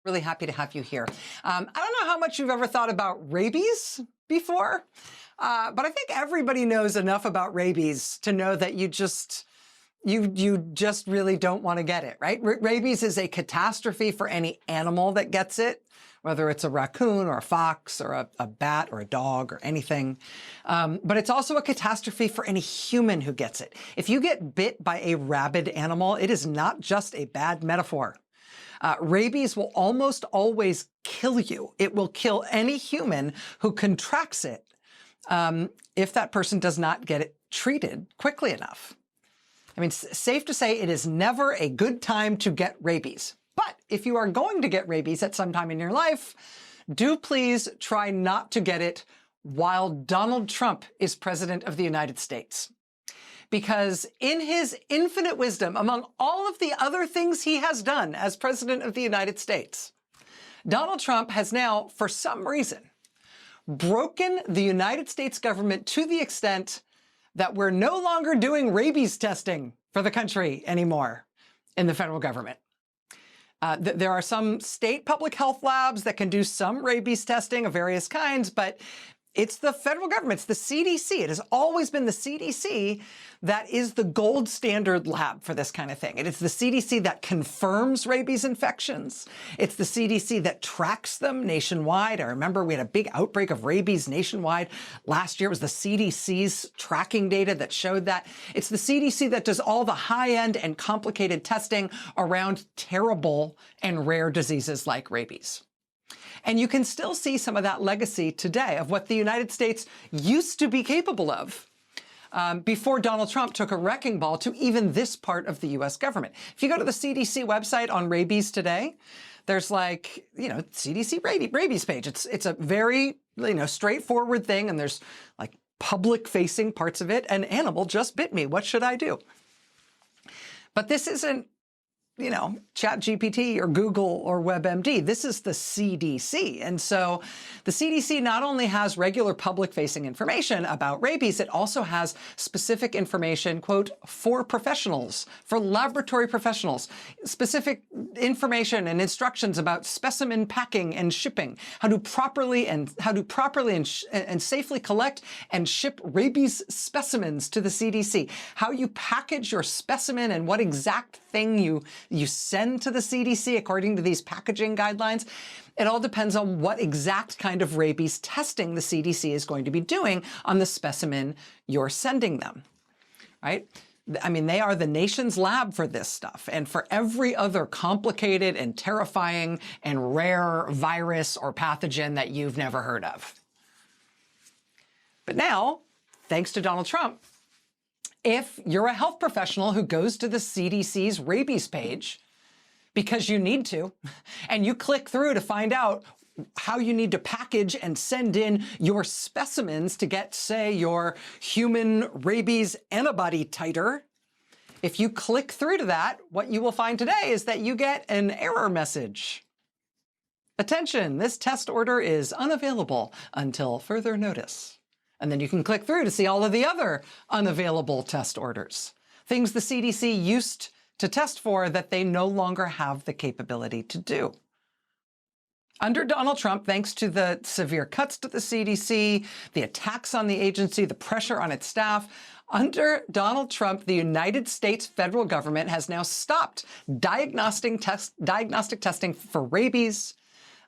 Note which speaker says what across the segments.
Speaker 1: Really happy to have you here. I don't know how much you've ever thought about rabies before, but I think everybody knows enough about rabies to know that you just really don't want to get it, right? Rabies is a catastrophe for any animal that gets it, whether it's a raccoon or a fox or a bat or a dog or anything. But it's also a catastrophe for any human who gets it. If you get bit by a rabid animal, it is not just a bad metaphor. Rabies will almost always kill you. It will kill any human who contracts it if that person does not get it treated quickly enough. I mean, it's safe to say it is never a good time to get rabies. But if you are going to get rabies at some time in your life, do please try not to get it while Donald Trump is president of the United States. Because in his infinite wisdom, among all of the other things he has done as president of the United States, Donald Trump has now, for some reason, broken the United States government to the extent that we're no longer doing rabies testing for the country anymore in the federal government. There are some state public health labs that can do some rabies testing of various kinds, but it's the federal government, it's the CDC. It has always been the CDC that is the gold standard lab for this kind of thing. It is the CDC that confirms rabies infections. It's the CDC that tracks them nationwide. I remember we had a big outbreak of rabies nationwide last year. It was the CDC's tracking data that showed that. It's the CDC that does all the high-end and complicated testing around terrible and rare diseases like rabies. And you can still see some of that legacy today of what the United States used to be capable of before Donald Trump took a wrecking ball to even this part of the U.S. government. If you go to the CDC website on rabies today, there's like, CDC rabies page. It's a very, straightforward thing. And there's like public facing parts of it. An animal just bit me. What should I do? But this isn't, ChatGPT or Google or WebMD. This is the CDC. And so the CDC not only has regular public-facing information about rabies, it also has specific information, quote, for professionals, for laboratory professionals, specific information and instructions about specimen packing and shipping, how to properly and safely collect and ship rabies specimens to the CDC, how you package your specimen and what exact thing you send to the CDC according to these packaging guidelines. It all depends on what exact kind of rabies testing the CDC is going to be doing on the specimen you're sending them, right? I mean, they are the nation's lab for this stuff and for every other complicated and terrifying and rare virus or pathogen that you've never heard of. But now, thanks to Donald Trump, if you're a health professional who goes to the CDC's rabies page because you need to, and you click through to find out how you need to package and send in your specimens to get, say, your human rabies antibody titer, if you click through to that, what you will find today is that you get an error message. Attention, this test order is unavailable until further notice. And then you can click through to see all of the other unavailable test orders, things the CDC used to test for that they no longer have the capability to do. Under Donald Trump, thanks to the severe cuts to the CDC, the attacks on the agency, the pressure on its staff, under Donald Trump, the United States federal government has now stopped diagnostic testing for rabies,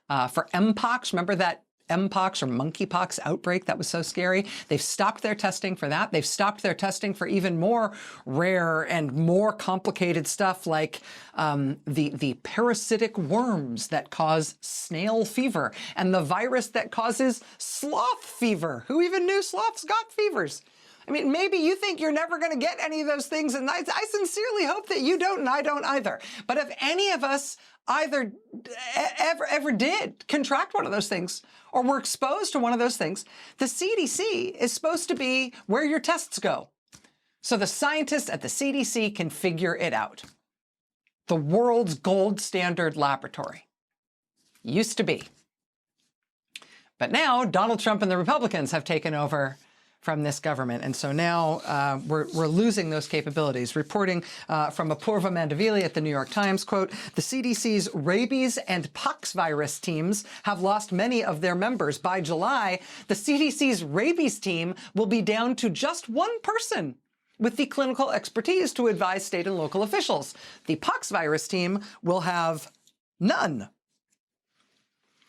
Speaker 1: for Mpox. Remember that Mpox or monkeypox outbreak that was so scary? They've stopped their testing for that. They've stopped their testing for even more rare and more complicated stuff like the parasitic worms that cause snail fever and the virus that causes sloth fever. Who even knew sloths got fevers? I mean, maybe you think you're never going to get any of those things, and I sincerely hope that you don't, and I don't either. But if any of us either ever did contract one of those things or were exposed to one of those things, the CDC is supposed to be where your tests go. So the scientists at the CDC can figure it out. The world's gold standard laboratory. Used to be. But now Donald Trump and the Republicans have taken over from this government. And so now we're losing those capabilities. Reporting from Apurva Mandavili at the New York Times, quote, the CDC's rabies and pox virus teams have lost many of their members. By July, the CDC's rabies team will be down to just one person with the clinical expertise to advise state and local officials. The pox virus team will have none.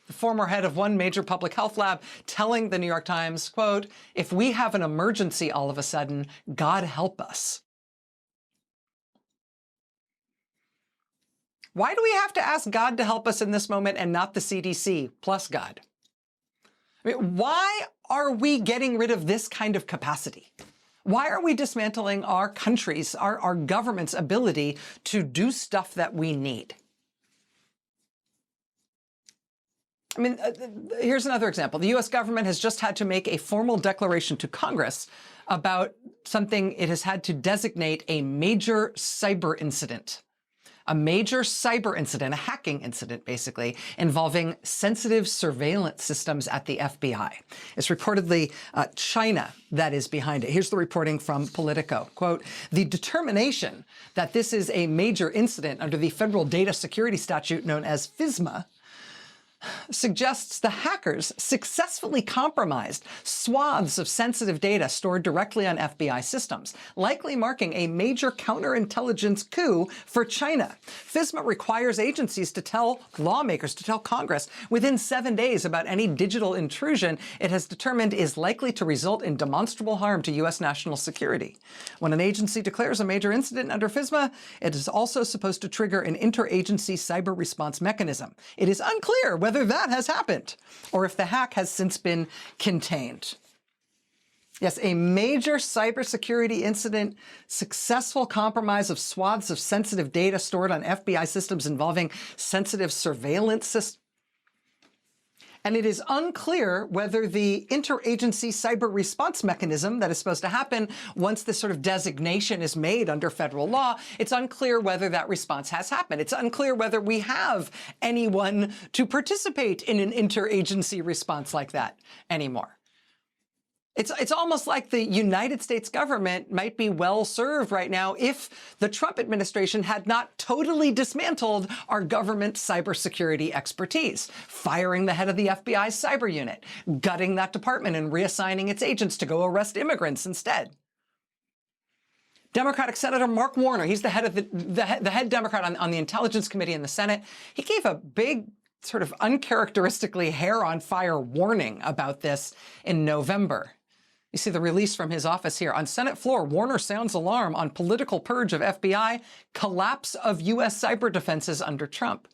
Speaker 1: The former head of one major public health lab telling the New York Times, quote, if we have an emergency all of a sudden, God help us. Why do we have to ask God to help us in this moment and not the CDC plus God? I mean, why are we getting rid of this kind of capacity? Why are we dismantling our country's, our government's ability to do stuff that we need? I mean, here's another example. The U.S. government has just had to make a formal declaration to Congress about something it has had to designate a major cyber incident. A major cyber incident, a hacking incident, basically, involving sensitive surveillance systems at the FBI. It's reportedly China that is behind it. Here's the reporting from Politico. Quote, the determination that this is a major incident under the federal data security statute known as FISMA suggests the hackers successfully compromised swaths of sensitive data stored directly on FBI systems, likely marking a major counterintelligence coup for China. FISMA requires agencies to tell lawmakers, to tell Congress within 7 days about any digital intrusion it has determined is likely to result in demonstrable harm to U.S. national security. When an agency declares a major incident under FISMA, it is also supposed to trigger an interagency cyber response mechanism. It is unclear whether that has happened or if the hack has since been contained. Yes, a major cybersecurity incident, successful compromise of swaths of sensitive data stored on FBI systems involving sensitive surveillance systems. And it is unclear whether the interagency cyber response mechanism that is supposed to happen once this sort of designation is made under federal law, it's unclear whether that response has happened. It's unclear whether we have anyone to participate in an interagency response like that anymore. It's almost like the United States government might be well served right now if the Trump administration had not totally dismantled our government cybersecurity expertise, firing the head of the FBI's cyber unit, gutting that department and reassigning its agents to go arrest immigrants instead. Democratic Senator Mark Warner, he's the head of the head Democrat on the Intelligence Committee in the Senate. He gave a big sort of uncharacteristically hair on fire warning about this in November. You see the release from his office here. On Senate floor, Warner sounds alarm on political purge of FBI, collapse of U.S. cyber defenses under Trump.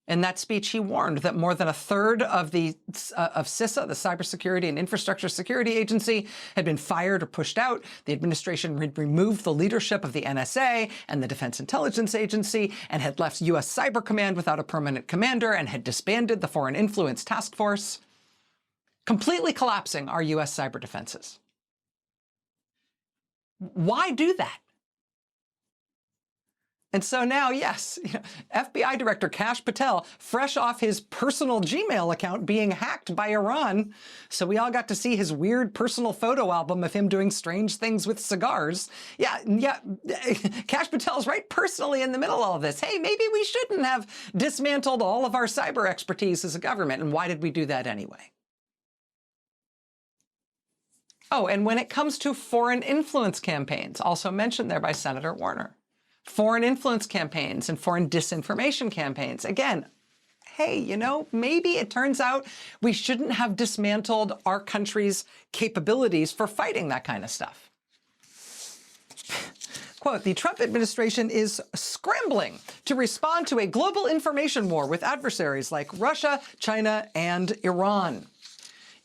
Speaker 1: In that speech, he warned that more than a third of CISA, the Cybersecurity and Infrastructure Security Agency, had been fired or pushed out. The administration had removed the leadership of the NSA and the Defense Intelligence Agency and had left U.S. Cyber Command without a permanent commander and had disbanded the Foreign Influence Task Force, completely collapsing our U.S. cyber defenses. Why do that? And so now, yes, FBI Director Kash Patel, fresh off his personal Gmail account being hacked by Iran, so we all got to see his weird personal photo album of him doing strange things with cigars. Yeah, Kash Patel's right personally in the middle of all of this. Hey, maybe we shouldn't have dismantled all of our cyber expertise as a government, and why did we do that anyway? Oh, and when it comes to foreign influence campaigns, also mentioned there by Senator Warner, foreign influence campaigns and foreign disinformation campaigns, again, hey, you know, maybe it turns out we shouldn't have dismantled our country's capabilities for fighting that kind of stuff. Quote, the Trump administration is scrambling to respond to a global information war with adversaries like Russia, China, and Iran.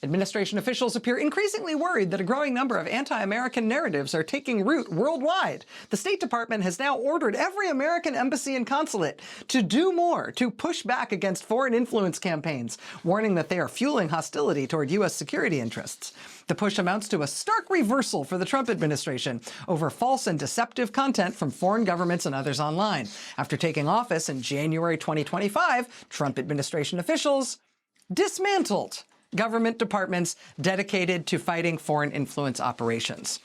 Speaker 1: Administration officials appear increasingly worried that a growing number of anti-American narratives are taking root worldwide. The State Department has now ordered every American embassy and consulate to do more to push back against foreign influence campaigns, warning that they are fueling hostility toward U.S. security interests. The push amounts to a stark reversal for the Trump administration over false and deceptive content from foreign governments and others online. After taking office in January 2025, Trump administration officials dismantled government departments dedicated to fighting foreign influence operations.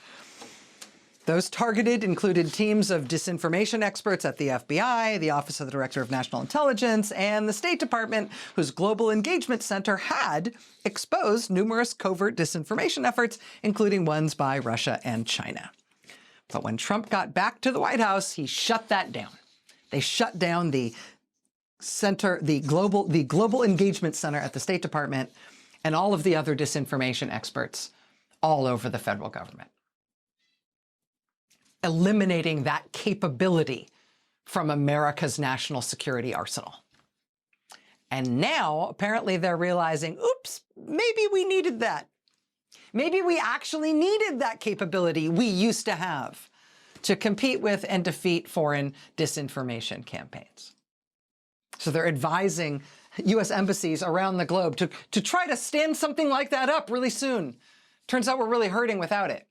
Speaker 1: Those targeted included teams of disinformation experts at the FBI, the Office of the Director of National Intelligence, and the State Department, whose Global Engagement Center had exposed numerous covert disinformation efforts, including ones by Russia and China. But when Trump got back to the White House, he shut that down. They shut down the center, the Global Engagement Center at the State Department, and all of the other disinformation experts all over the federal government, eliminating that capability from America's national security arsenal. And now, apparently, they're realizing, oops, maybe we needed that. Maybe we actually needed that capability we used to have to compete with and defeat foreign disinformation campaigns. So they're advising U.S. embassies around the globe to try to stand something like that up really soon. Turns out we're really hurting without it.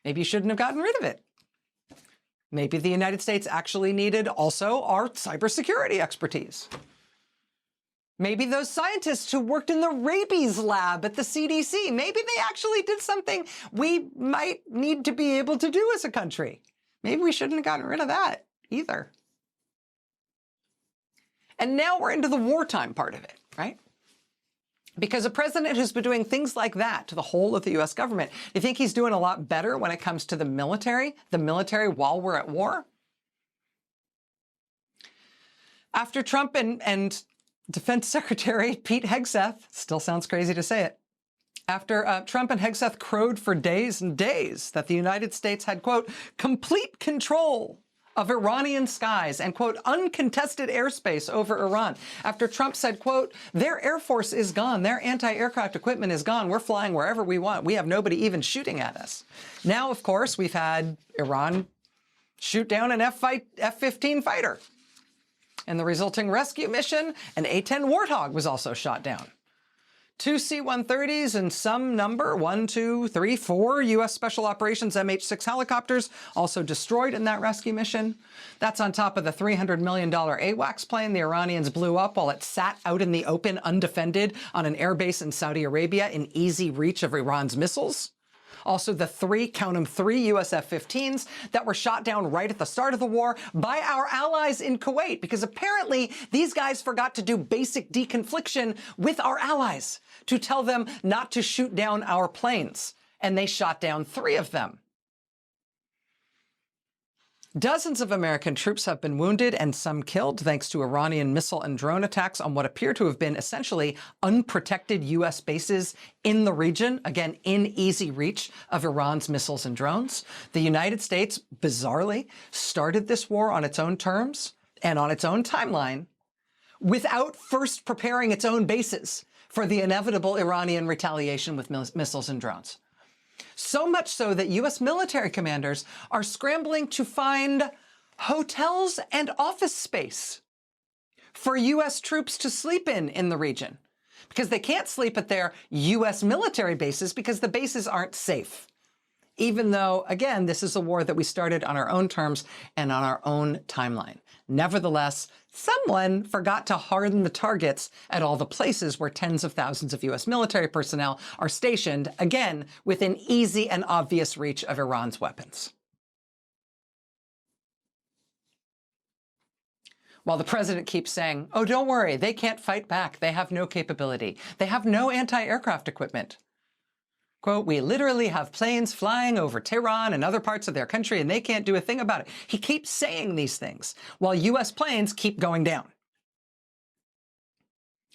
Speaker 1: Maybe you shouldn't have gotten rid of it. Maybe the United States actually needed also our cybersecurity expertise. Maybe those scientists who worked in the rabies lab at the CDC, maybe they actually did something we might need to be able to do as a country. Maybe we shouldn't have gotten rid of that either. And now we're into the wartime part of it, right? Because a president who's been doing things like that to the whole of the U.S. government, you think he's doing a lot better when it comes to the military while we're at war? After Trump and Defense Secretary Pete Hegseth, still sounds crazy to say it, after Trump and Hegseth crowed for days and days that the United States had, quote, complete control of Iranian skies and, quote, uncontested airspace over Iran. After Trump said, quote, their Air Force is gone, their anti-aircraft equipment is gone, we're flying wherever we want, we have nobody even shooting at us. Now, of course, we've had Iran shoot down an F-15 fighter. In the resulting rescue mission, an A-10 Warthog was also shot down. 2 C-130s and some number, 1, 2, 3, 4 U.S. Special Operations MH-6 helicopters also destroyed in that rescue mission. That's on top of the $300 million AWACS plane the Iranians blew up while it sat out in the open, undefended, on an airbase in Saudi Arabia in easy reach of Iran's missiles. Also the count them, 3 U.S. F-15s that were shot down right at the start of the war by our allies in Kuwait, because apparently these guys forgot to do basic deconfliction with our allies to tell them not to shoot down our planes. And they shot down 3 of them. Dozens of American troops have been wounded and some killed thanks to Iranian missile and drone attacks on what appear to have been essentially unprotected U.S. bases in the region, again, in easy reach of Iran's missiles and drones. The United States, bizarrely, started this war on its own terms and on its own timeline without first preparing its own bases for the inevitable Iranian retaliation with missiles and drones. So much so that U.S. military commanders are scrambling to find hotels and office space for U.S. troops to sleep in the region, because they can't sleep at their U.S. military bases because the bases aren't safe. Even though, again, this is a war that we started on our own terms and on our own timeline. Nevertheless, someone forgot to harden the targets at all the places where tens of thousands of U.S. military personnel are stationed, again, within easy and obvious reach of Iran's weapons. While the president keeps saying, oh, don't worry, they can't fight back. They have no capability. They have no anti-aircraft equipment. Quote, we literally have planes flying over Tehran and other parts of their country, and they can't do a thing about it. He keeps saying these things while U.S. planes keep going down.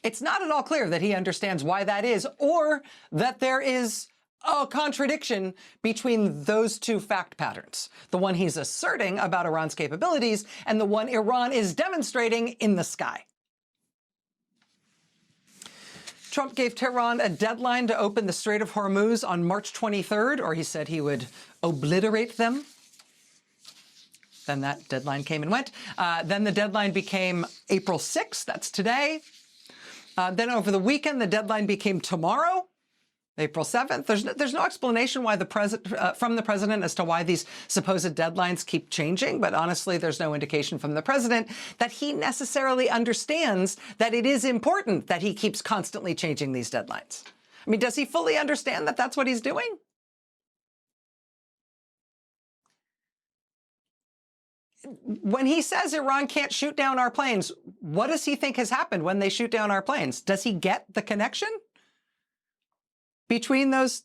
Speaker 1: It's not at all clear that he understands why that is, or that there is a contradiction between those two fact patterns. The one he's asserting about Iran's capabilities and the one Iran is demonstrating in the sky. Trump gave Tehran a deadline to open the Strait of Hormuz on March 23rd, or he said he would obliterate them. Then that deadline came and went. Then the deadline became April 6th, that's today. Then over the weekend, the deadline became tomorrow. April 7th. There's no explanation why from the president as to why these supposed deadlines keep changing. But honestly, there's no indication from the president that he necessarily understands that it is important that he keeps constantly changing these deadlines. I mean, does he fully understand that that's what he's doing? When he says Iran can't shoot down our planes, what does he think has happened when they shoot down our planes? Does he get the connection between those?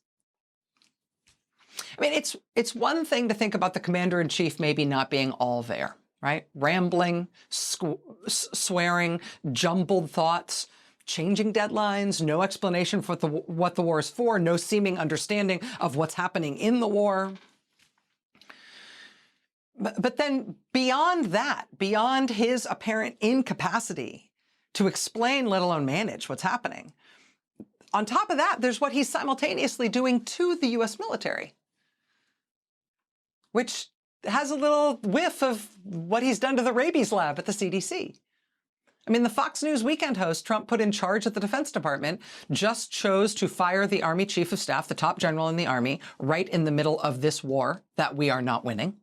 Speaker 1: I mean, it's one thing to think about the commander-in-chief maybe not being all there, right? Rambling, swearing, jumbled thoughts, changing deadlines, no explanation for what the war is for, no seeming understanding of what's happening in the war. But then beyond that, beyond his apparent incapacity to explain, let alone manage what's happening, on top of that, there's what he's simultaneously doing to the U.S. military, which has a little whiff of what he's done to the rabies lab at the CDC. I mean, the Fox News weekend host Trump put in charge at the Defense Department just chose to fire the Army Chief of Staff, the top general in the Army, right in the middle of this war that we are not winning.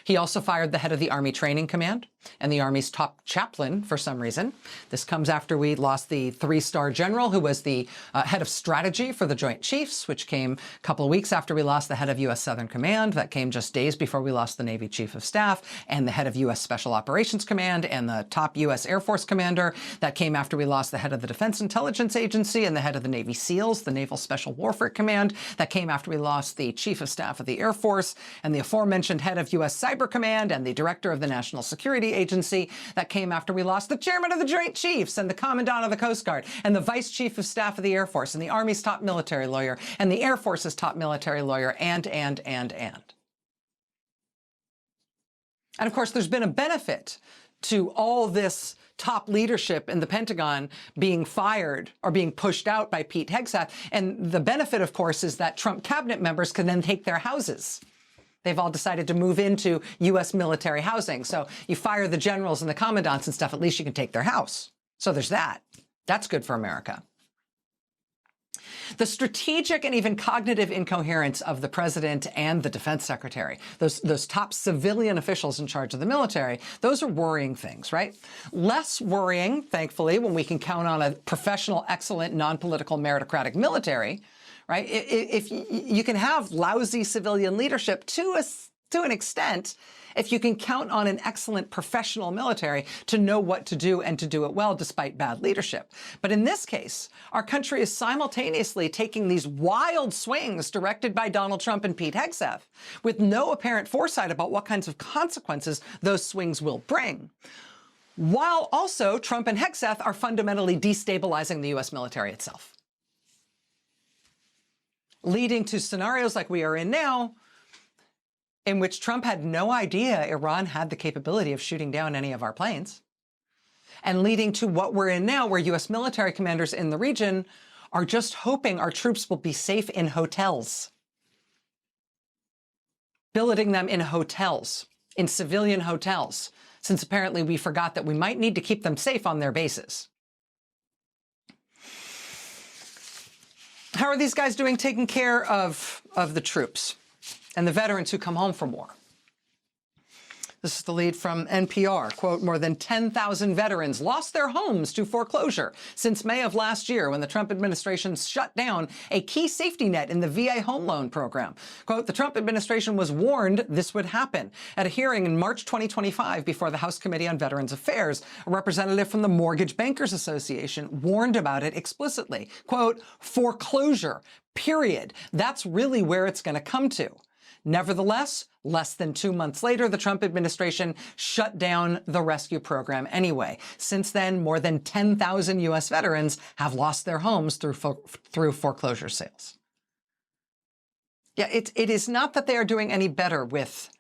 Speaker 1: He also fired the head of the Army Training Command and the Army's top chaplain for some reason. This comes after we lost the 3-star general who was the head of strategy for the Joint Chiefs, which came a couple of weeks after we lost the head of U.S. Southern Command. That came just days before we lost the Navy Chief of Staff and the head of U.S. Special Operations Command and the top U.S. Air Force commander. That came after we lost the head of the Defense Intelligence Agency and the head of the Navy SEALs, the Naval Special Warfare Command. That came after we lost the Chief of Staff of the Air Force and the aforementioned head of U.S. Cyber Command and the director of the National Security Agency. That came after we lost the chairman of the Joint Chiefs and the commandant of the Coast Guard and the vice chief of staff of the Air Force and the Army's top military lawyer and the Air Force's top military lawyer and. And of course, there's been a benefit to all this top leadership in the Pentagon being fired or being pushed out by Pete Hegseth. And the benefit, of course, is that Trump cabinet members can then take their houses. They've all decided to move into U.S. military housing. So you fire the generals and the commandants and stuff, at least you can take their house. So there's that. That's good for America. The strategic and even cognitive incoherence of the president and the defense secretary, those top civilian officials in charge of the military, those are worrying things, right? Less worrying, thankfully, when we can count on a professional, excellent, non-political, meritocratic military. Right? If you can have lousy civilian leadership to an extent, if you can count on an excellent professional military to know what to do and to do it well despite bad leadership. But in this case, our country is simultaneously taking these wild swings directed by Donald Trump and Pete Hegseth with no apparent foresight about what kinds of consequences those swings will bring, while also Trump and Hegseth are fundamentally destabilizing the U.S. military itself, leading to scenarios like we are in now, in which Trump had no idea Iran had the capability of shooting down any of our planes, and leading to what we're in now, where U.S. military commanders in the region are just hoping our troops will be safe in hotels, billeting them in hotels, in civilian hotels, since apparently we forgot that we might need to keep them safe on their bases. How are these guys doing taking care of the troops and the veterans who come home from war? This is the lead from NPR. Quote, more than 10,000 veterans lost their homes to foreclosure since May of last year when the Trump administration shut down a key safety net in the VA home loan program. Quote, the Trump administration was warned this would happen. At a hearing in March 2025 before the House Committee on Veterans Affairs, a representative from the Mortgage Bankers Association warned about it explicitly. Quote, foreclosure, period. That's really where it's going to come to. Nevertheless, less than 2 months later, the Trump administration shut down the rescue program anyway. Since then, more than 10,000 U.S. veterans have lost their homes through foreclosure sales. Yeah, it is not that they are doing any better with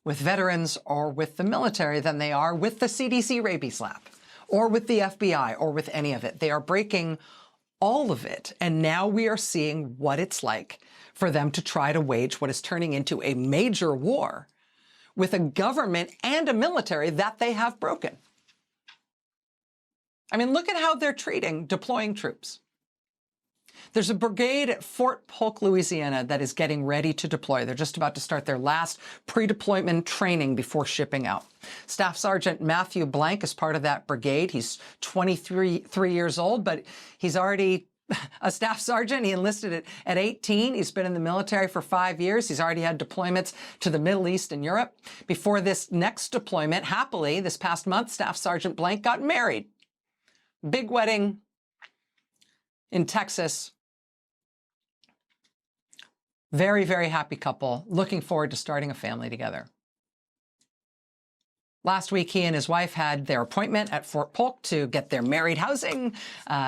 Speaker 1: veterans or with the military than they are with the CDC rabies lab or with the FBI or with any of it. They are breaking all of it. And now we are seeing what it's like for them to try to wage what is turning into a major war with a government and a military that they have broken. I mean, look at how they're treating deploying troops. There's a brigade at Fort Polk, Louisiana that is getting ready to deploy. They're just about to start their last pre-deployment training before shipping out. Staff Sergeant Matthew Blank is part of that brigade. He's 23 years old, but he's already a staff sergeant. He enlisted at 18. He's been in the military for 5 years. He's already had deployments to the Middle East and Europe. Before this next deployment, happily, this past month, Staff Sergeant Blank got married. Big wedding in Texas. Very, very happy couple. Looking forward to starting a family together. Last week, he and his wife had their appointment at Fort Polk to get their married housing,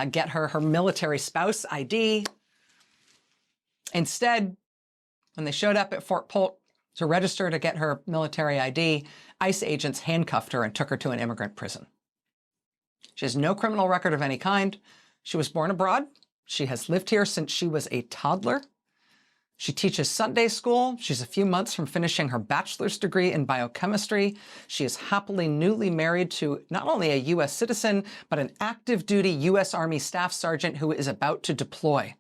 Speaker 1: get her military spouse ID. Instead, when they showed up at Fort Polk to register to get her military ID, ICE agents handcuffed her and took her to an immigrant prison. She has no criminal record of any kind. She was born abroad. She has lived here since she was a toddler. She teaches Sunday school. She's a few months from finishing her bachelor's degree in biochemistry. She is happily newly married to not only a U.S. citizen, but an active duty U.S. Army staff sergeant who is about to deploy.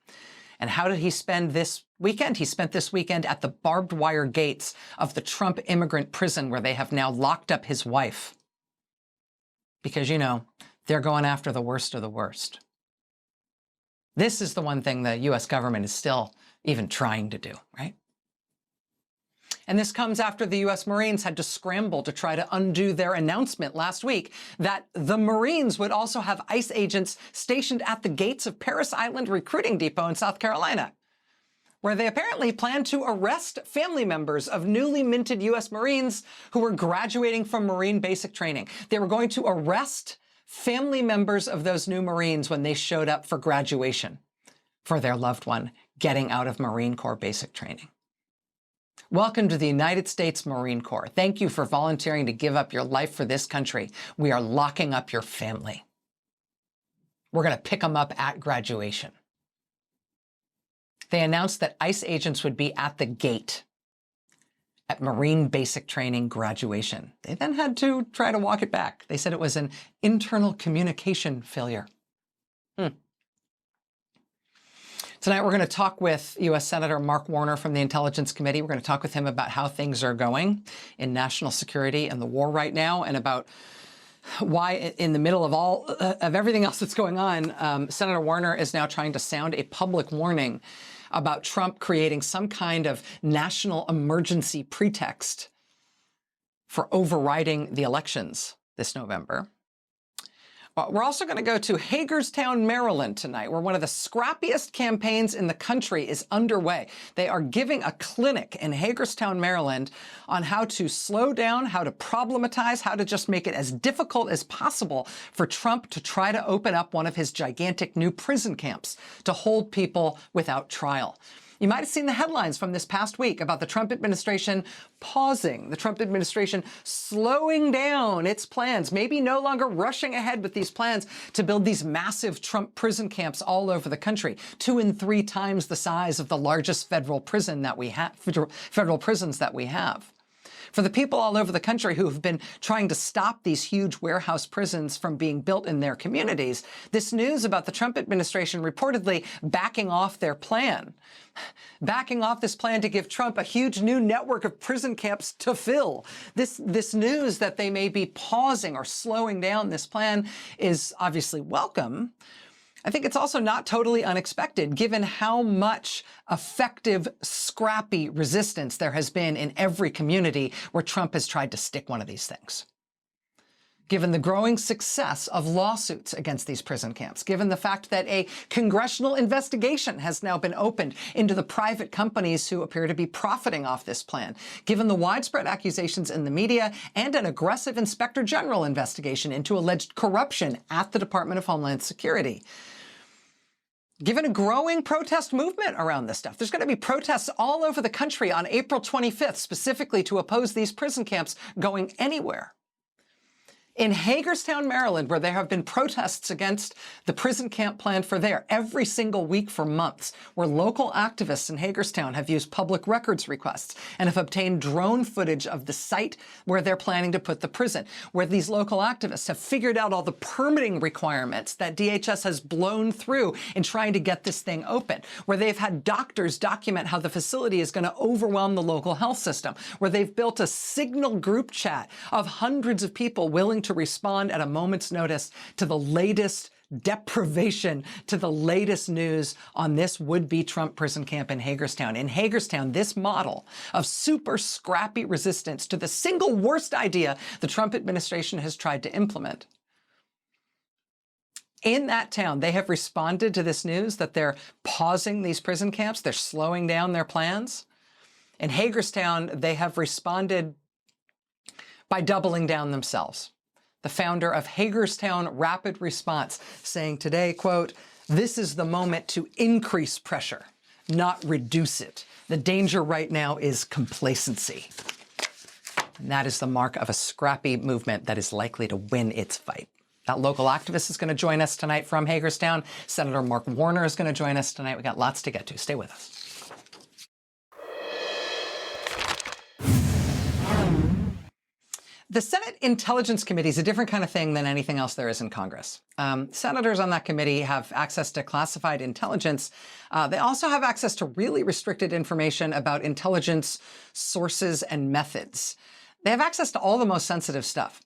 Speaker 1: And how did he spend this weekend? He spent this weekend at the barbed wire gates of the Trump immigrant prison where they have now locked up his wife. Because, you know, they're going after the worst of the worst. This is the one thing the U.S. government is still even trying to do, right? And this comes after the U.S. Marines had to scramble to try to undo their announcement last week that the Marines would also have ICE agents stationed at the gates of Parris Island Recruiting Depot in South Carolina, where they apparently plan to arrest family members of newly minted U.S. Marines who were graduating from Marine basic training. They were going to arrest family members of those new Marines when they showed up for graduation for their loved one getting out of Marine Corps basic training. Welcome to the United States Marine Corps. Thank you for volunteering to give up your life for this country. We are locking up your family. We're going to pick them up at graduation. They announced that ICE agents would be at the gate at Marine basic training graduation. They then had to try to walk it back. They said it was an internal communication failure. Tonight, we're going to talk with U.S. Senator Mark Warner from the Intelligence Committee. We're going to talk with him about how things are going in national security and the war right now, and about why, in the middle of everything else that's going on, Senator Warner is now trying to sound a public warning about Trump creating some kind of national emergency pretext for overriding the elections this November. We're also going to go to Hagerstown, Maryland tonight, where one of the scrappiest campaigns in the country is underway. They are giving a clinic in Hagerstown, Maryland, on how to slow down, how to problematize, how to just make it as difficult as possible for Trump to try to open up one of his gigantic new prison camps to hold people without trial. You might have seen the headlines from this past week about the Trump administration pausing, the Trump administration slowing down its plans, maybe no longer rushing ahead with these plans to build these massive Trump prison camps all over the country, 2 and 3 times the size of the largest federal prisons that we have. For the people all over the country who have been trying to stop these huge warehouse prisons from being built in their communities, this news about the Trump administration reportedly backing off their plan, backing off this plan to give Trump a huge new network of prison camps to fill. This news that they may be pausing or slowing down this plan is obviously welcome. I think it's also not totally unexpected, given how much effective, scrappy resistance there has been in every community where Trump has tried to stick one of these things. Given the growing success of lawsuits against these prison camps, given the fact that a congressional investigation has now been opened into the private companies who appear to be profiting off this plan, given the widespread accusations in the media and an aggressive Inspector General investigation into alleged corruption at the Department of Homeland Security, given a growing protest movement around this stuff. There's going to be protests all over the country on April 25th, specifically to oppose these prison camps going anywhere. In Hagerstown, Maryland, where there have been protests against the prison camp plan for there every single week for months, where local activists in Hagerstown have used public records requests and have obtained drone footage of the site where they're planning to put the prison, where these local activists have figured out all the permitting requirements that DHS has blown through in trying to get this thing open, where they've had doctors document how the facility is going to overwhelm the local health system, where they've built a Signal group chat of hundreds of people willing to respond at a moment's notice to the latest deprivation, to the latest news on this would-be Trump prison camp in Hagerstown. In Hagerstown, this model of super scrappy resistance to the single worst idea the Trump administration has tried to implement. In that town, they have responded to this news that they're pausing these prison camps, they're slowing down their plans. In Hagerstown, they have responded by doubling down themselves. The founder of Hagerstown Rapid Response saying today, quote, "This is the moment to increase pressure, not reduce it. The danger right now is complacency." And that is the mark of a scrappy movement that is likely to win its fight. That local activist is going to join us tonight from Hagerstown. Senator Mark Warner is going to join us tonight. We got lots to get to. Stay with us. The Senate Intelligence Committee is a different kind of thing than anything else there is in Congress. Senators on that committee have access to classified intelligence. They also have access to really restricted information about intelligence sources and methods. They have access to all the most sensitive stuff.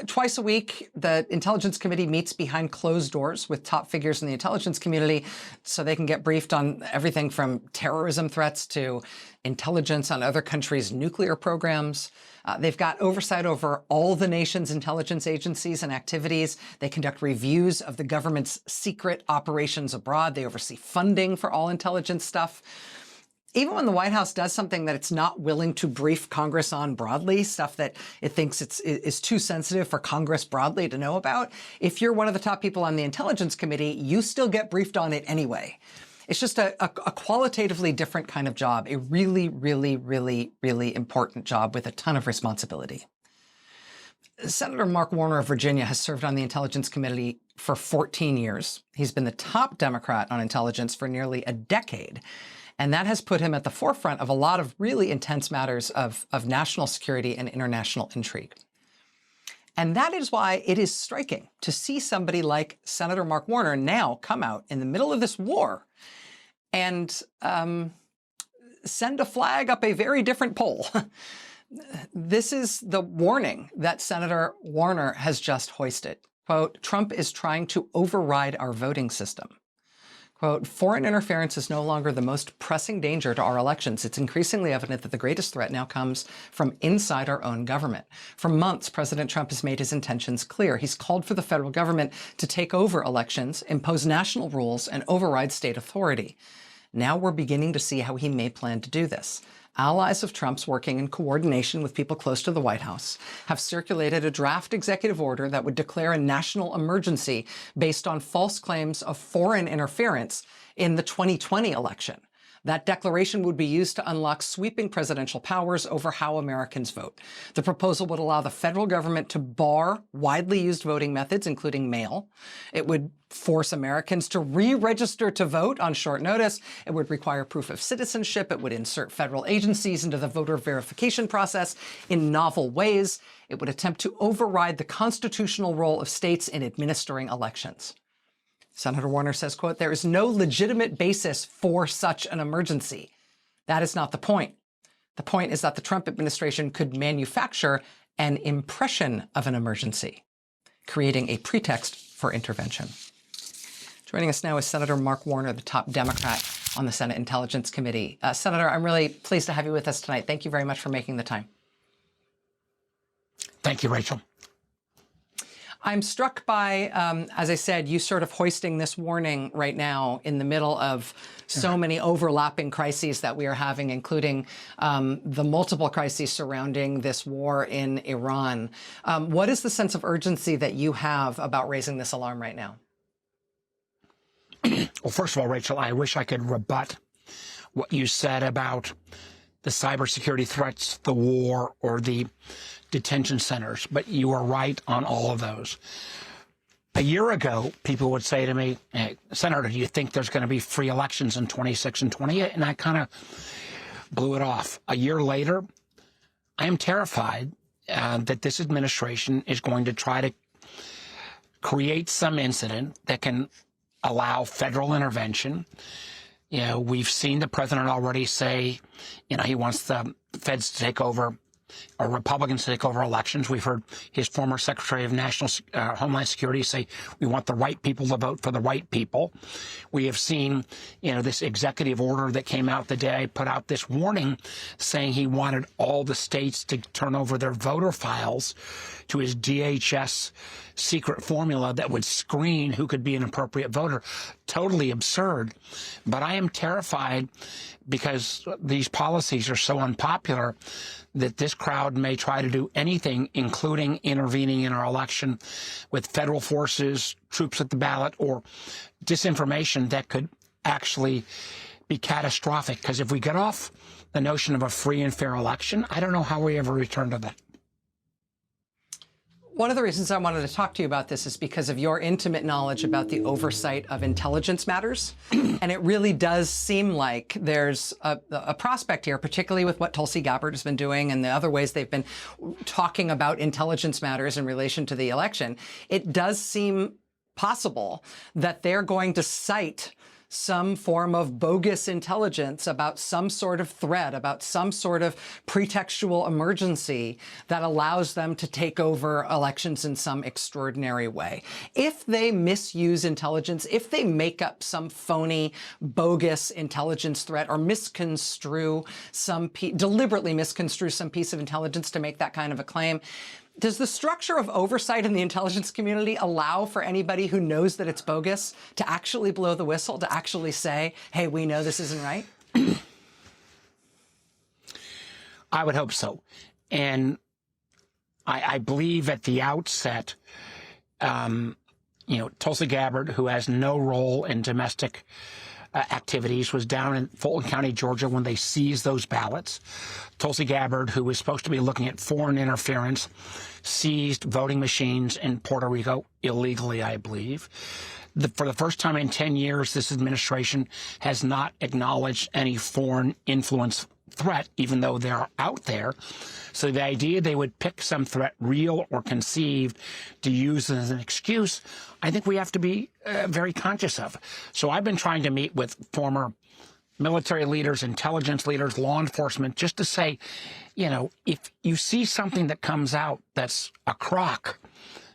Speaker 1: Twice a week, the Intelligence Committee meets behind closed doors with top figures in the intelligence community so they can get briefed on everything from terrorism threats to intelligence on other countries' nuclear programs. They've got oversight over all the nation's intelligence agencies and activities. They conduct reviews of the government's secret operations abroad. They oversee funding for all intelligence stuff. Even when the White House does something that it's not willing to brief Congress on broadly, stuff that it thinks is too sensitive for Congress broadly to know about, if you're one of the top people on the Intelligence Committee, you still get briefed on it anyway. It's just a qualitatively different kind of job, a really, really, really, really important job with a ton of responsibility. Senator Mark Warner of Virginia has served on the Intelligence Committee for 14 years. He's been the top Democrat on intelligence for nearly a decade. And that has put him at the forefront of a lot of really intense matters of national security and international intrigue. And that is why it is striking to see somebody like Senator Mark Warner now come out in the middle of this war and send a flag up a very different pole. This is the warning that Senator Warner has just hoisted. Quote, "Trump is trying to override our voting system." Quote, "Foreign interference is no longer the most pressing danger to our elections. It's increasingly evident that the greatest threat now comes from inside our own government. For months, President Trump has made his intentions clear. He's called for the federal government to take over elections, impose national rules, and override state authority. Now we're beginning to see how he may plan to do this. Allies of Trump's working in coordination with people close to the White House have circulated a draft executive order that would declare a national emergency based on false claims of foreign interference in the 2020 election. That declaration would be used to unlock sweeping presidential powers over how Americans vote. The proposal would allow the federal government to bar widely used voting methods, including mail. It would force Americans to re-register to vote on short notice. It would require proof of citizenship. It would insert federal agencies into the voter verification process in novel ways. It would attempt to override the constitutional role of states in administering elections." Senator Warner says, quote, "There is no legitimate basis for such an emergency. That is not the point. The point is that the Trump administration could manufacture an impression of an emergency, creating a pretext for intervention." Joining us now is Senator Mark Warner, the top Democrat on the Senate Intelligence Committee. Senator, I'm really pleased to have you with us tonight. Thank you very much for making the time.
Speaker 2: Thank you, Rachel.
Speaker 1: I'm struck by, as I said, you sort of hoisting this warning right now in the middle of so many overlapping crises that we are having, including the multiple crises surrounding this war in Iran. What is the sense of urgency that you have about raising this alarm right now?
Speaker 2: Well, first of all, Rachel, I wish I could rebut what you said about the cybersecurity threats, the war, or the detention centers. But you are right on all of those. A year ago, people would say to me, hey, Senator, do you think there's going to be free elections in 26 and 28? And I kind of blew it off. A year later, I am terrified that this administration is going to try to create some incident that can allow federal intervention. You know, we've seen the president already say, you know, he wants the feds to take over, or Republicans to take over elections. We've heard his former Secretary of National Homeland Security say we want the right people to vote for the right people. We have seen, you know, this executive order that came out the day I put out this warning saying he wanted all the states to turn over their voter files to his DHS secret formula that would screen who could be an appropriate voter. Totally absurd. But I am terrified because these policies are so unpopular that this crowd may try to do anything, including intervening in our election with federal forces, troops at the ballot, or disinformation that could actually be catastrophic. Because if we get off the notion of a free and fair election, I don't know how we ever return to that.
Speaker 1: One of the reasons I wanted to talk to you about this is because of your intimate knowledge about the oversight of intelligence matters. And it really does seem like there's a prospect here, particularly with what Tulsi Gabbard has been doing and the other ways they've been talking about intelligence matters in relation to the election. It does seem possible that they're going to cite some form of bogus intelligence about some sort of threat, about some sort of pretextual emergency that allows them to take over elections in some extraordinary way. If they misuse intelligence, if they make up some phony, bogus intelligence threat or misconstrue deliberately misconstrue some piece of intelligence to make that kind of a claim, does the structure of oversight in the intelligence community allow for anybody who knows that it's bogus to actually blow the whistle, to actually say, hey, we know this isn't right?
Speaker 2: I would hope so. And I believe at the outset, you know, Tulsi Gabbard, who has no role in domestic activities, was down in Fulton County, Georgia, when they seized those ballots. Tulsi Gabbard, who was supposed to be looking at foreign interference, seized voting machines in Puerto Rico illegally, I believe. For the first time in 10 years, this administration has not acknowledged any foreign influence threat, even though they're out there. So the idea they would pick some threat, real or conceived, to use as an excuse, I think we have to be very conscious of. So I've been trying to meet with former military leaders, intelligence leaders, law enforcement, just to say, you know, if you see something that comes out that's a crock,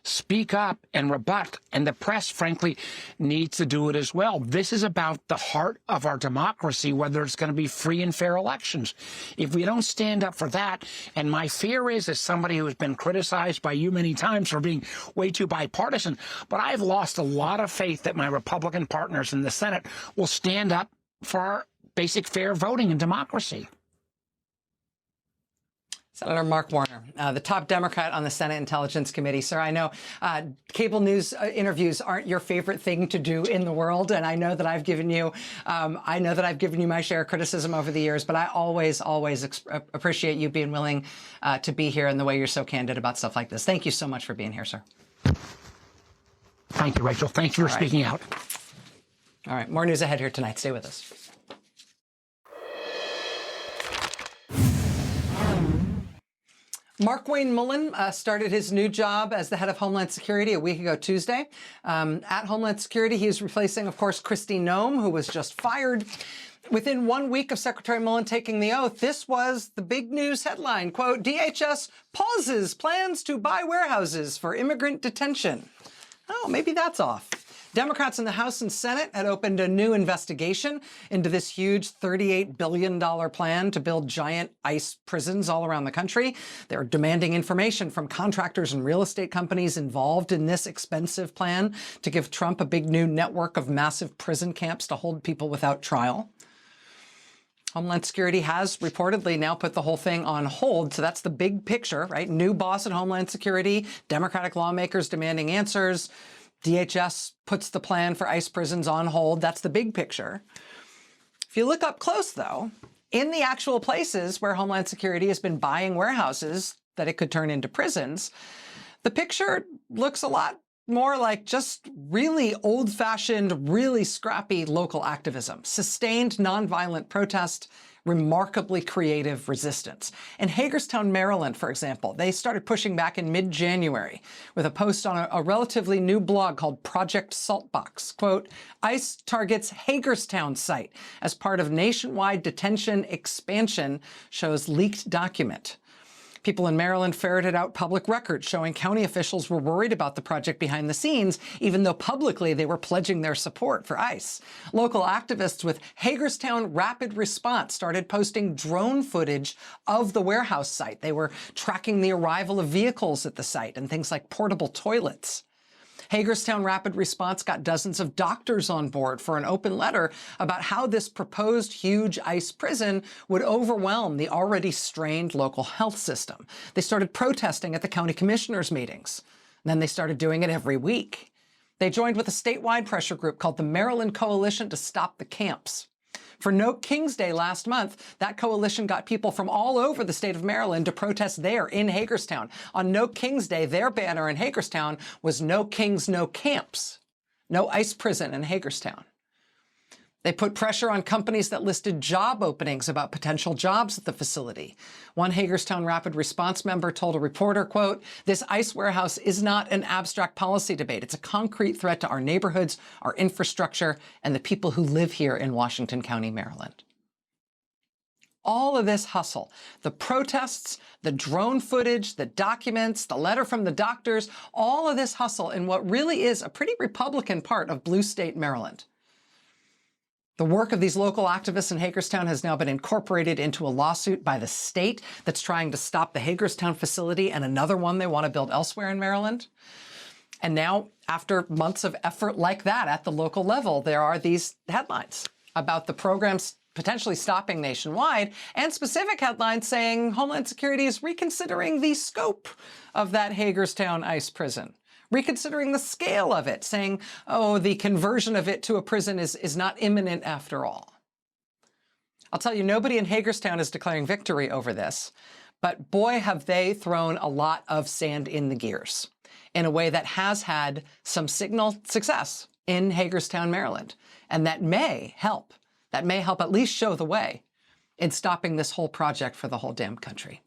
Speaker 2: speak up and rebut. And the press, frankly, needs to do it as well. This is about the heart of our democracy, whether it's going to be free and fair elections. If we don't stand up for that, and my fear is, as somebody who has been criticized by you many times for being way too bipartisan, but I've lost a lot of faith that my Republican partners in the Senate will stand up for our basic fair voting and democracy.
Speaker 1: Senator Mark Warner, the top Democrat on the Senate Intelligence Committee. Sir, I know cable news interviews aren't your favorite thing to do in the world, and I know that I've given you, my share of criticism over the years. But I always appreciate you being willing to be here and the way you're so candid about stuff like this. Thank you so much for being here, sir.
Speaker 2: Thank you, Rachel. Thank you for speaking out.
Speaker 1: All right, more news ahead here tonight. Stay with us. Mark Wayne Mullen started his new job as the head of Homeland Security a week ago Tuesday. At Homeland Security, he is replacing, of course, Kristi Noem, who was just fired. Within 1 week of Secretary Mullen taking the oath, this was the big news headline, quote, DHS pauses plans to buy warehouses for immigrant detention. Oh, maybe that's off. Democrats in the House and Senate had opened a new investigation into this huge $38 billion plan to build giant ICE prisons all around the country. They're demanding information from contractors and real estate companies involved in this expensive plan to give Trump a big new network of massive prison camps to hold people without trial. Homeland Security has reportedly now put the whole thing on hold. So that's the big picture, right? New boss at Homeland Security, Democratic lawmakers demanding answers. DHS puts the plan for ICE prisons on hold. That's the big picture. If you look up close, though, in the actual places where Homeland Security has been buying warehouses that it could turn into prisons, the picture looks a lot more like just really old-fashioned, really scrappy local activism, sustained nonviolent protest, remarkably creative resistance. In Hagerstown, Maryland, for example, they started pushing back in mid-January with a post on a relatively new blog called Project Saltbox. Quote, ICE targets Hagerstown site as part of nationwide detention expansion, shows leaked document. People in Maryland ferreted out public records showing county officials were worried about the project behind the scenes, even though publicly they were pledging their support for ICE. Local activists with Hagerstown Rapid Response started posting drone footage of the warehouse site. They were tracking the arrival of vehicles at the site and things like portable toilets. Hagerstown Rapid Response got dozens of doctors on board for an open letter about how this proposed huge ICE prison would overwhelm the already strained local health system. They started protesting at the county commissioners' meetings. Then they started doing it every week. They joined with a statewide pressure group called the Maryland Coalition to Stop the Camps. For No Kings Day last month, that coalition got people from all over the state of Maryland to protest there in Hagerstown. On No Kings Day, their banner in Hagerstown was No Kings, No Camps. No ICE prison in Hagerstown. They put pressure on companies that listed job openings about potential jobs at the facility. One Hagerstown Rapid Response member told a reporter, quote, this ICE warehouse is not an abstract policy debate. It's a concrete threat to our neighborhoods, our infrastructure, and the people who live here in Washington County, Maryland. All of this hustle, the protests, the drone footage, the documents, the letter from the doctors, all of this hustle in what really is a pretty Republican part of blue state Maryland. The work of these local activists in Hagerstown has now been incorporated into a lawsuit by the state that's trying to stop the Hagerstown facility and another one they want to build elsewhere in Maryland. And now, after months of effort like that at the local level, there are these headlines about the programs potentially stopping nationwide, and specific headlines saying Homeland Security is reconsidering the scope of that Hagerstown ICE prison. Reconsidering the scale of it, saying, oh, the conversion of it to a prison is not imminent after all. I'll tell you, nobody in Hagerstown is declaring victory over this, but boy, have they thrown a lot of sand in the gears in a way that has had some signal success in Hagerstown, Maryland, and that may help at least show the way in stopping this whole project for the whole damn country.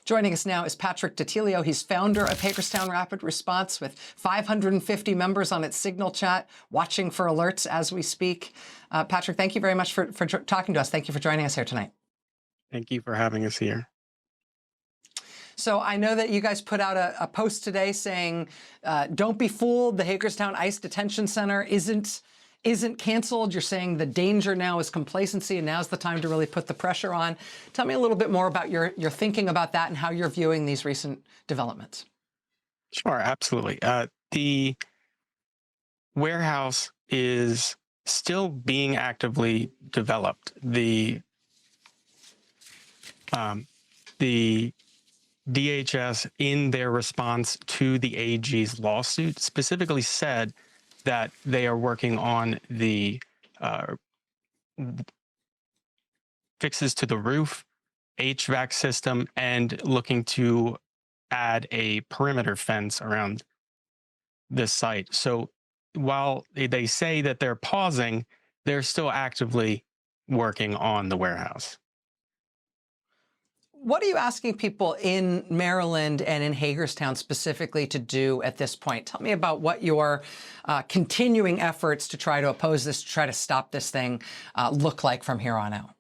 Speaker 1: Joining us now is Patrick Datilio. He's founder of Hagerstown Rapid Response with 550 members on its Signal chat, watching for alerts as we speak. Patrick, thank you very much for talking to us. Thank you for joining us here tonight.
Speaker 3: Thank you for having us here.
Speaker 1: So I know that you guys put out a post today saying, don't be fooled, the Hagerstown ICE Detention Center isn't canceled. You're saying the danger now is complacency and now's the time to really put the pressure on. Tell me a little bit more about your thinking about that and how you're viewing these recent developments.
Speaker 3: Sure, absolutely. The warehouse is still being actively developed. The DHS, in their response to the AG's lawsuit, specifically said that they are working on the fixes to the roof, HVAC system, and looking to add a perimeter fence around this site. So while they say that they're pausing, they're still actively working on the warehouse.
Speaker 1: What are you asking people in Maryland and in Hagerstown specifically to do at this point? Tell me about what your continuing efforts to try to oppose this, to try to stop this thing look like from here on out.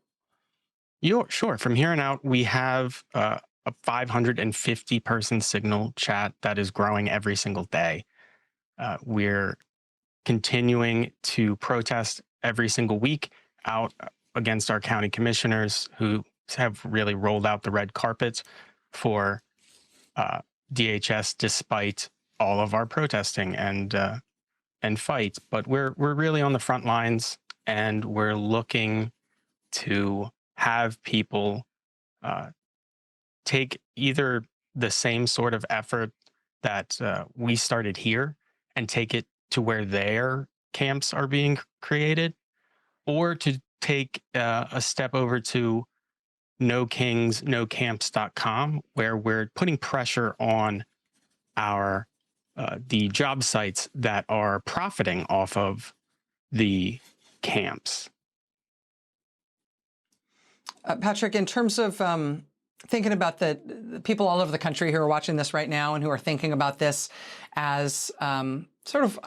Speaker 3: Sure. From here on out, we have a 550-person Signal chat that is growing every single day. We're continuing to protest every single week out against our county commissioners who have really rolled out the red carpet for DHS, despite all of our protesting and fight. But we're really on the front lines, and we're looking to have people take either the same sort of effort that we started here and take it to where their camps are being created, or to take a step over to nokingsnocamps.com, where we're putting pressure on our the job sites that are profiting off of the camps.
Speaker 1: Patrick, in terms of thinking about the people all over the country who are watching this right now and who are thinking about this as sort of,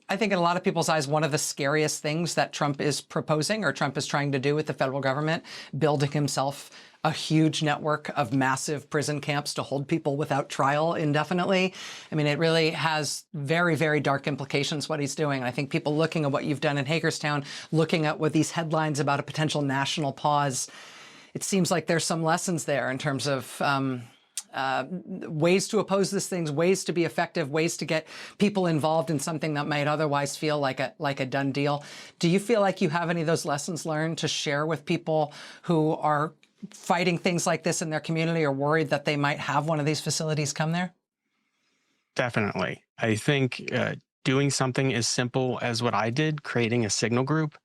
Speaker 1: I think in a lot of people's eyes, one of the scariest things that Trump is proposing or Trump is trying to do with the federal government, building himself a huge network of massive prison camps to hold people without trial indefinitely. I mean, it really has very, very dark implications what he's doing. I think people looking at what you've done in Hagerstown, looking at what these headlines about a potential national pause, it seems like there's some lessons there in terms of ways to oppose these things, ways to be effective, ways to get people involved in something that might otherwise feel like a done deal. Do you feel like you have any of those lessons learned to share with people who are fighting things like this in their community or worried that they might have one of these facilities come there?
Speaker 3: Definitely. I think doing something as simple as what I did, creating a Signal group,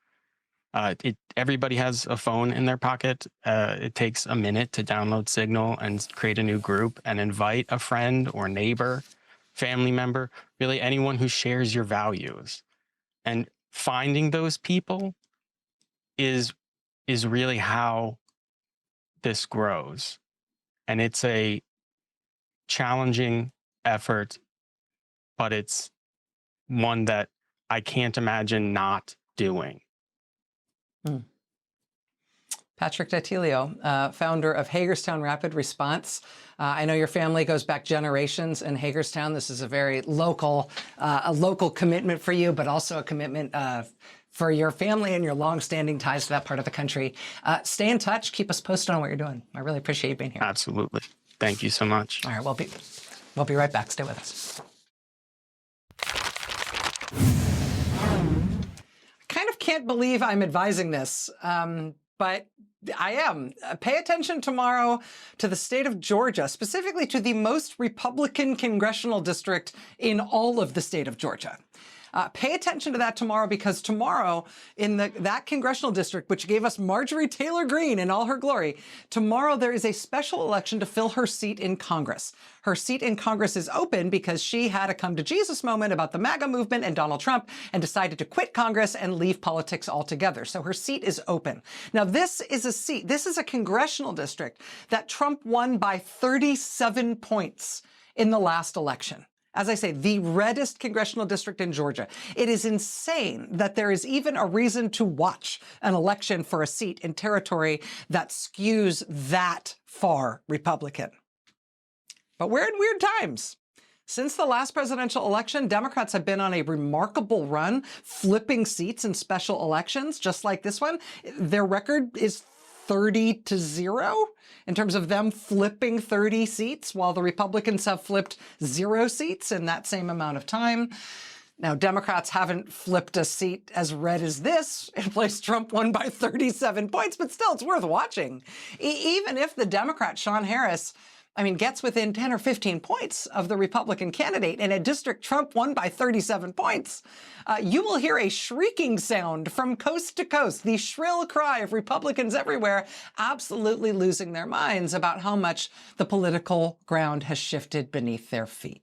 Speaker 3: everybody has a phone in their pocket. It takes a minute to download Signal and create a new group and invite a friend or neighbor, family member, really anyone who shares your values. And finding those people is really how this grows. And it's a challenging effort, but it's one that I can't imagine not doing.
Speaker 1: Patrick Dattilo, founder of Hagerstown Rapid Response. I know your family goes back generations in Hagerstown. This is a very local commitment for you, but also a commitment for your family and your long-standing ties to that part of the country. Stay in touch. Keep us posted on what you're doing. I really appreciate you being here.
Speaker 3: Absolutely. Thank you so much.
Speaker 1: All right, we'll be right back. Stay with us. Kind of can't believe I'm advising this, but I am. Pay attention tomorrow to the state of Georgia, specifically to the most Republican congressional district in all of the state of Georgia. Pay attention to that tomorrow, because tomorrow in that congressional district, which gave us Marjorie Taylor Greene in all her glory, tomorrow there is a special election to fill her seat in Congress. Her seat in Congress is open because she had a come to Jesus moment about the MAGA movement and Donald Trump and decided to quit Congress and leave politics altogether. So her seat is open. Now, this is a congressional district that Trump won by 37 points in the last election. As I say, the reddest congressional district in Georgia. It is insane that there is even a reason to watch an election for a seat in territory that skews that far Republican. But we're in weird times. Since the last presidential election, Democrats have been on a remarkable run, flipping seats in special elections, just like this one. Their record is 30-0 in terms of them flipping 30 seats, while the Republicans have flipped 0 seats in that same amount of time. Now, Democrats haven't flipped a seat as red as this. In place, Trump won by 37 points, but still, it's worth watching. Even if the Democrat, Sean Harris, gets within 10 or 15 points of the Republican candidate in a district Trump won by 37 points, you will hear a shrieking sound from coast to coast, the shrill cry of Republicans everywhere absolutely losing their minds about how much the political ground has shifted beneath their feet.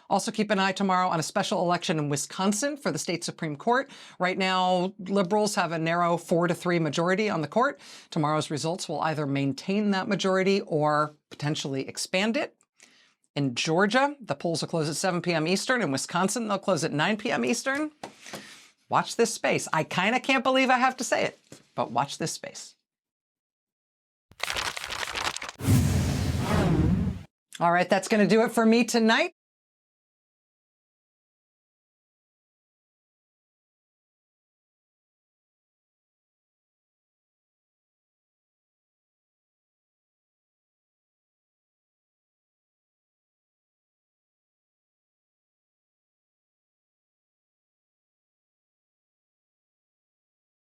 Speaker 1: Also, keep an eye tomorrow on a special election in Wisconsin for the state Supreme Court. Right now, liberals have a narrow 4-3 majority on the court. Tomorrow's results will either maintain that majority or potentially expand it. In Georgia, the polls will close at 7 p.m. Eastern. In Wisconsin, they'll close at 9 p.m. Eastern. Watch this space. I kind of can't believe I have to say it, but watch this space. All right, that's going to do it for me tonight.